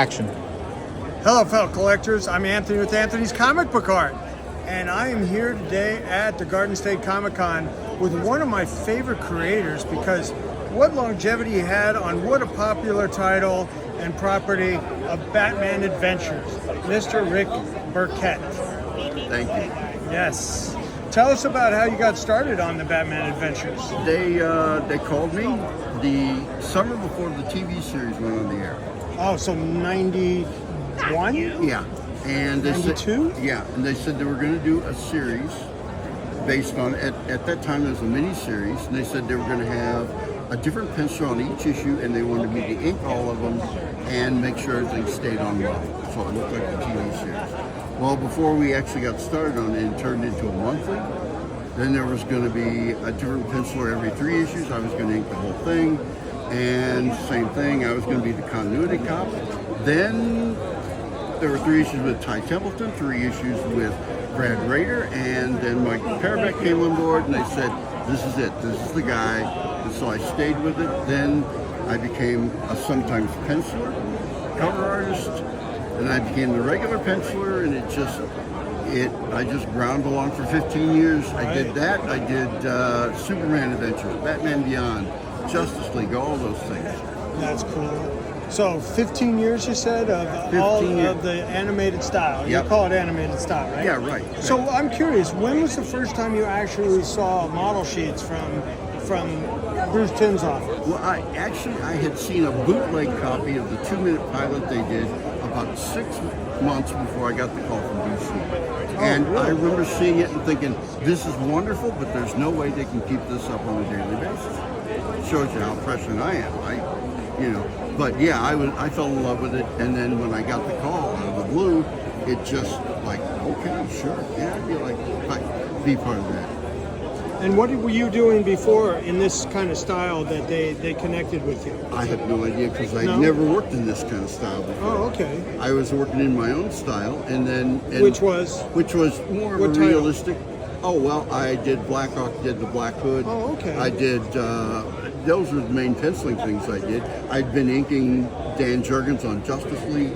Action. Hello, fellow collectors. I'm Anthony with Anthony's Comic Book Art, and I am here today at the Garden State Comic Con with one of my favorite creators because what longevity he had on what a popular title and property of Batman Adventures, Mr. Rick Burchett. Thank you. Yes. Tell us about how you got started on the Batman Adventures. They called me the summer before the TV series went on the air. Oh, so 91? Yeah. And they 92? said, yeah, and they said they were going to do a series based on, at that time it was a mini-series, and they said they were going to have a different pencil on each issue, and they wanted me to ink all of them and make sure everything stayed on well, so it looked like the TV series. Well, before we actually got started on it, it turned into a monthly. Then there was going to be a different penciler every 3 issues. I was going to ink the whole thing. And same thing, I was going to be the continuity cop. Then there were 3 issues with Ty Templeton, 3 issues with Brad Rader, and then Mike Parabeck came on board and they said, this is it, this is the guy. And so I stayed with it. Then I became a sometimes penciler, cover artist, and I became the regular penciler, and I just ground along for 15 years. Right. I did that. I did Superman Adventures, Batman Beyond, Justice League, all those things. That's cool. So 15 years, you said, of all of the animated style. Yep. You call it animated style, right? Yeah, right. So I'm curious, when was the first time you actually saw model sheets from Bruce Timm's office? Well, I had seen a bootleg copy of the 2-minute pilot they did about 6 months before I got the call from DC. And really? I remember seeing it and thinking, this is wonderful, but there's no way they can keep this up on a daily basis. It shows you how prescient I am. But yeah, I fell in love with it, and then when I got the call out of the blue, it just like, okay, sure, yeah, I'd be part of that. And what were you doing before in this kind of style that they connected with you? I have no idea because I never worked in this kind of style before. Oh, okay. I was working in my own style, and which was more of a realistic. Oh well, I did Black Hawk, did the Black Hood. Oh, okay. I did. Those were the main penciling things I did. I'd been inking Dan Jurgens on Justice League.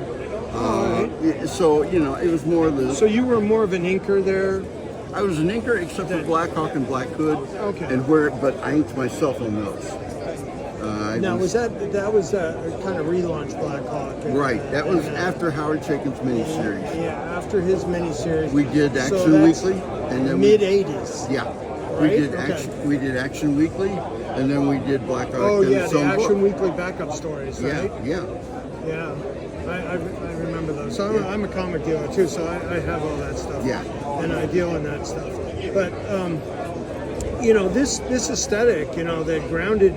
Right. So it was more of the. So you were more of an inker there. I was an inker except for Black Hawk and Black Hood. Okay. But I inked myself on those. Now was that was a kind of relaunch Black Hawk? Right. That was after Howard Chaykin's miniseries. Yeah, after his miniseries. We did Action Weekly, and then mid-'80s. Yeah. Right? We did Action Weekly, and then we did Black Hawk. Oh yeah, the Action book. Weekly backup stories, right? Yeah. I remember those. So I'm a comic dealer too, so I have all that stuff. Yeah. And I deal in that stuff. But this aesthetic, that grounded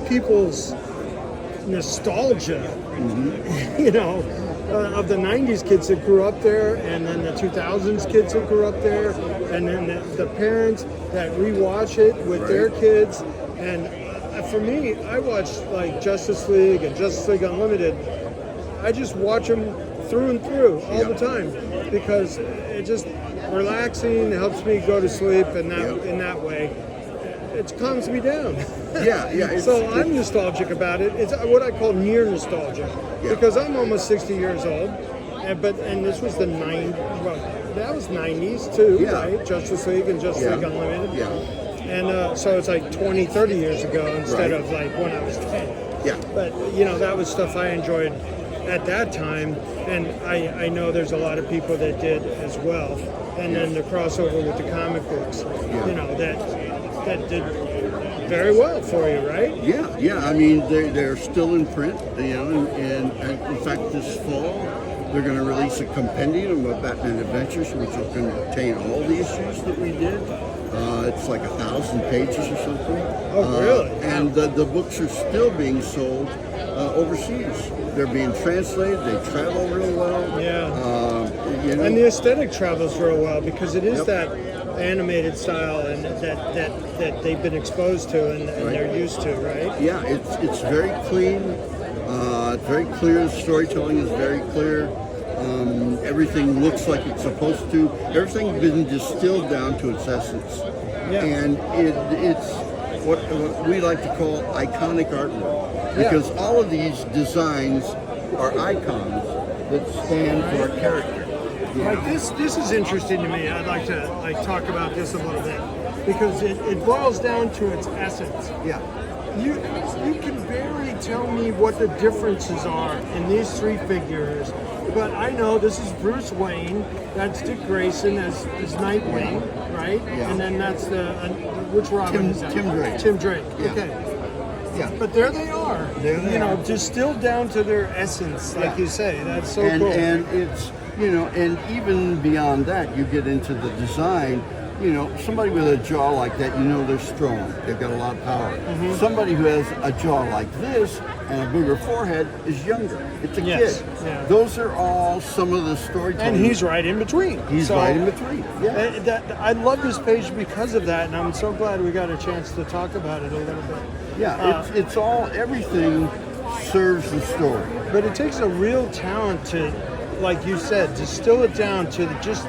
people's nostalgia, of the 90s kids that grew up there, and then the 2000s kids that grew up there, and then the parents that rewatch it with their kids. And for me, I watch like Justice League and Justice League Unlimited. I just watch them through and through all the time because it just relaxing, it helps me go to sleep, and in that way it calms me down. Yeah. So I'm nostalgic about it. It's what I call near nostalgia because I'm almost 60 years old, and this was the 90s. Well, that was 90s too, right? Justice League and Justice League Unlimited. Yeah. And so it's like 20, 30 years ago instead of like when I was 10. Yeah. But that was stuff I enjoyed at that time, and I know there's a lot of people that did as well. And then the crossover with the comic books, that did very well for you, right? Yeah. I mean, they're still in print, and in fact, this fall they're going to release a compendium of Batman Adventures, which will contain all the issues that we did. It's like 1,000 pages or something. Oh, really? And the books are still being sold overseas. They're being translated. They travel real well. Yeah. And the aesthetic travels real well because it is that animated style and that they've been exposed to and they're used to, right? Yeah, it's very clean. It's very clear. The storytelling is very clear. Everything looks like it's supposed to. Everything's been distilled down to its essence. Yeah. And it's what we like to call iconic artwork, because all of these designs are icons that stand for a character. Like this is interesting to me. I'd like to talk about this a little bit because it boils down to its essence. Yeah. You can barely tell me what the differences are in these three figures, but I know this is Bruce Wayne, that's Dick Grayson as Nightwing, right? Yeah. And then that's which Robin is that? Tim Drake. Tim Drake. Yeah. Okay. Yeah. But there they are. There they are. Distilled down to their essence, like you say. That's so cool. And it's, and even beyond that, you get into the design. Somebody with a jaw like that, they're strong. They've got a lot of power. Mm-hmm. Somebody who has a jaw like this and a bigger forehead is younger. It's a Yes. kid. Yeah. Those are all some of the storytelling. And he's right in between. He's right in between. Yeah. I love this page because of that, and I'm so glad we got a chance to talk about it a little bit. Yeah. It's all, everything serves the story. But it takes a real talent to, like you said, distill it down to just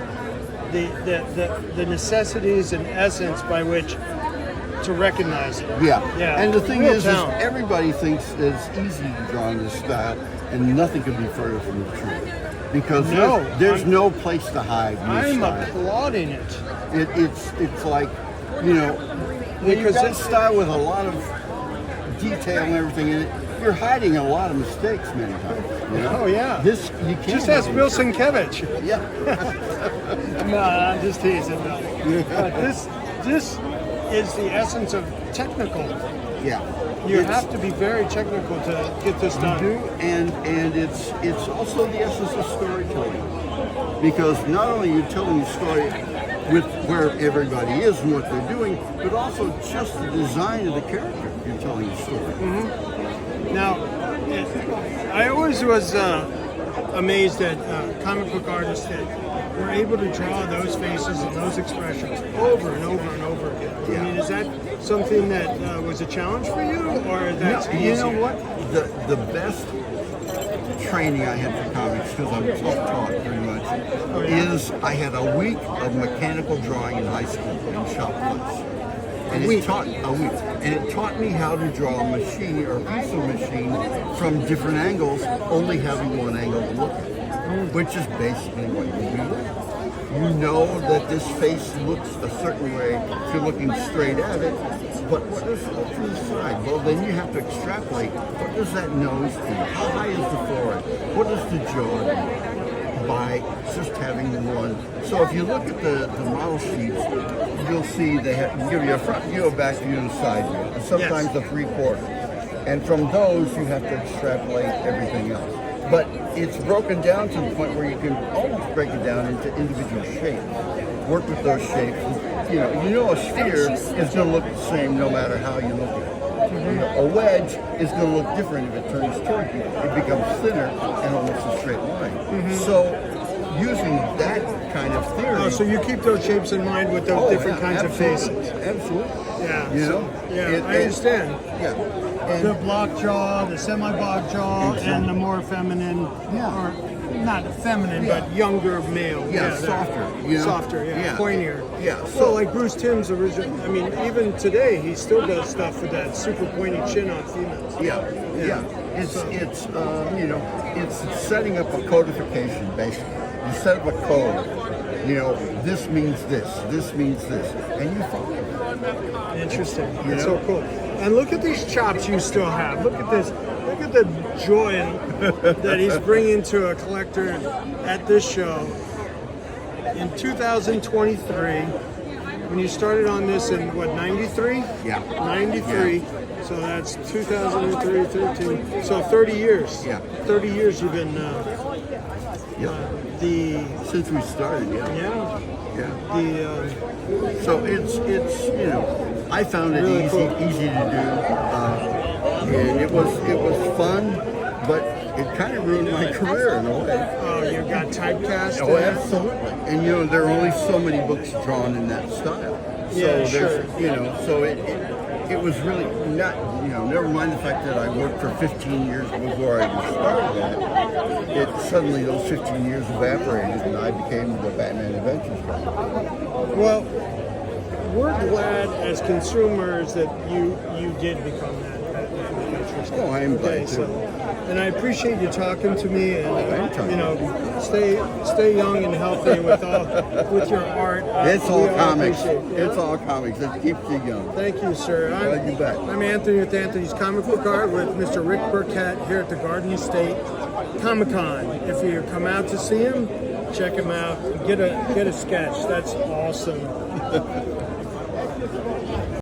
the necessities and essence by which to recognize it. Yeah. Yeah. And the thing Real is talent. everybody thinks it's easy to draw in this style, and nothing could be further from the truth. Because there's no place to hide in this I'm style. applauding it. It's like, because you've got a style with a lot of detail and everything in it, you're hiding a lot of mistakes many times. Oh yeah. This you can't. Just ask Bill Sienkiewicz. Yeah. No, I'm just teasing. No. But this is the essence of technical. Yeah. You have to be very technical to get this done. You do, and it's also the essence of storytelling. Because not only are you telling the story with where everybody is and what they're doing, but also just the design of the character. You're telling the story. Mm-hmm. Now, I always was amazed at comic book artists that were able to draw those faces and those expressions over and over and over again. Yeah. I mean, is that something that was a challenge for you, or that's You know what? The best training I had for comics, because I'm self-taught pretty much, is I had a week of mechanical drawing in high school in shop class. And it taught me how to draw a machine or a piece of machine from different angles, only having one angle to look at, which is basically what you do. You know that this face looks a certain way if you're looking straight at it, but what does it look to the side? Well, then you have to extrapolate. What does that nose do? How high is the forehead? What does the jaw do? By just having one. So if you look at the model sheets, you'll see they give you a front view, a back view, and a side view, and sometimes a 3/4. And from those, you have to extrapolate everything else. But it's broken down to the point where you can almost break it down into individual shapes. Work with those shapes. A sphere is going to look the same no matter how you look at it. A wedge is going to look different if it turns toward you. It becomes thinner and almost a straight line. So using that kind of theory. Oh, so you keep those shapes in mind with those different kinds of faces. Absolutely. Yeah. I understand. Yeah. The block jaw, the semi-block jaw, and the more feminine, or not feminine, but younger male. Softer. Softer, pointier. Yeah. So like Bruce Timm's original, I mean, even today, he still does stuff with that super pointy chin on females. Yeah. It's setting up a codification, basically. You set up a code. This means this means this, and you follow it. Interesting. That's so cool. And look at these chops you still have. Look at this. Look at the joy that he's bringing to a collector at this show. In 2023, when you started on this in, 93? Yeah. 93. Yeah. So that's 2003, 13. So 30 years. Yeah. 30 years you've been since we started, Yeah. So it's I found it really easy to do, and it was fun, but it kind of ruined my career in a way. Oh, you got typecast? Oh, absolutely. And there are only so many books drawn in that style. So so it was really not, never mind the fact that I worked for 15 years before I even started that, suddenly those 15 years evaporated and I became the Batman Adventures guy. Well, we're glad as consumers that you did become that Batman Adventures guy. Oh, I am glad too. So and I appreciate you talking to me. And anytime. you know, stay young and healthy with your art. It's all We comics. appreciate it. It's all comics. It keeps you young. Thank you, sir. You bet. I'm Anthony with Anthony's Comic Book Art with Mr. Rick Burchett here at the Garden State Comic Con. If you come out to see him, check him out. Get a sketch. That's awesome.